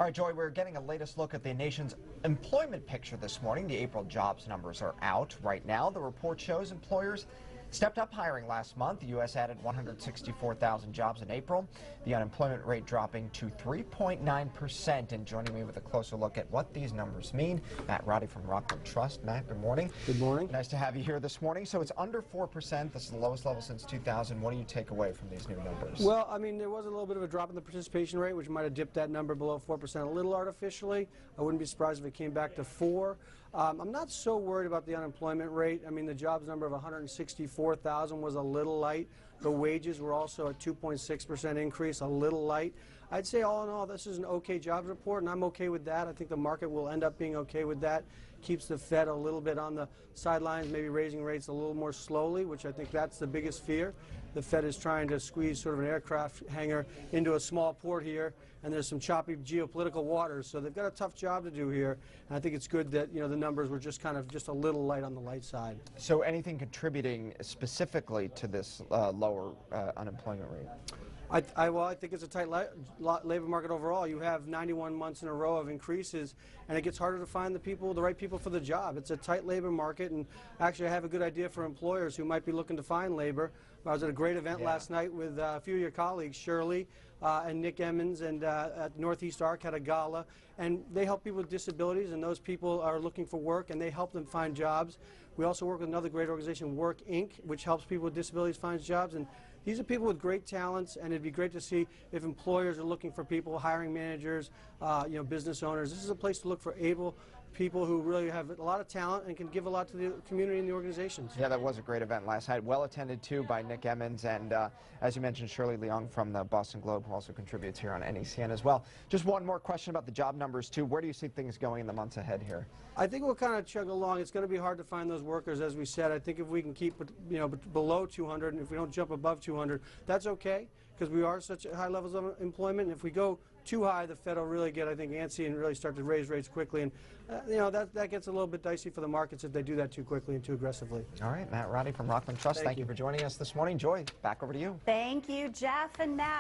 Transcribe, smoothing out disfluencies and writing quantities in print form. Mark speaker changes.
Speaker 1: All right, Joy, we're getting a latest look at the nation's employment picture this morning. The April jobs numbers are out right now. The report shows employers stepped up hiring last month. The U.S. added 164,000 jobs in April. The unemployment rate dropping to 3.9%. And joining me with a closer look at what these numbers mean, Roddy from Rockland Trust. Matt, good morning.
Speaker 2: Good morning.
Speaker 1: Nice to have you here this morning. So it's under 4%. This is the lowest level since 2000. What do you take away from these new numbers?
Speaker 2: Well, I mean, there was a little bit of a drop in the participation rate, which might have dipped that number below 4% a little artificially. I wouldn't be surprised if it came back to 4. I'm not so worried about the unemployment rate. I mean, the jobs number of 164,000 was a little light. The wages were also a 2.6% increase, a little light. I'd say all in all, this is an okay jobs report, and I'm okay with that. I think the market will end up being okay with that. Keeps the Fed a little bit on the sidelines, maybe raising rates a little more slowly, which I think that's the biggest fear. The Fed is trying to squeeze sort of an aircraft hangar into a small port here, and there's some choppy geopolitical waters, so they've got a tough job to do here. And I think it's good that, you know, the numbers were just kind of just a little light on the light side.
Speaker 1: So anything contributing specifically to this lower unemployment rate?
Speaker 2: Well, I think it's a tight labor market overall. You have 91 months in a row of increases, and it gets harder to find the right people for the job. It's a tight labor market, and actually I have a good idea for employers who might be looking to find labor. I was at a great event last night with a few of your colleagues, Shirley and Nick Emmons, and at Northeast Arc had a gala, and they help people with disabilities, and those people are looking for work, and they help them find jobs. We also work with another great organization, Work Inc., which helps people with disabilities find jobs. And these are people with great talents, and it'd be great to see if employers are looking for people, hiring managers, you know, business owners. This is a place to look for able people who really have a lot of talent and can give a lot to the community and the organizations.
Speaker 1: Yeah, that was a great event last night. Well attended, too, by Nick Emmons and, as you mentioned, Shirley Leong from the Boston Globe, who also contributes here on NECN as well. Just one more question about the job numbers, too. Where do you see things going in the months ahead here?
Speaker 2: I think we'll kind of chug along. It's going to be hard to find those workers, as we said. I think if we can keep it, you know, below 200, and if we don't jump above 200, that's okay, because we are such high levels of employment. And if we go too high, the Fed will really get, I think, antsy and really start to raise rates quickly. And, you know, that gets a little bit dicey for the markets if they do that too quickly and too aggressively.
Speaker 1: All right, Roddy from Rockland Trust, thank you for joining us this morning. Joy, back over to you.
Speaker 3: Thank you, Jeff and Matt.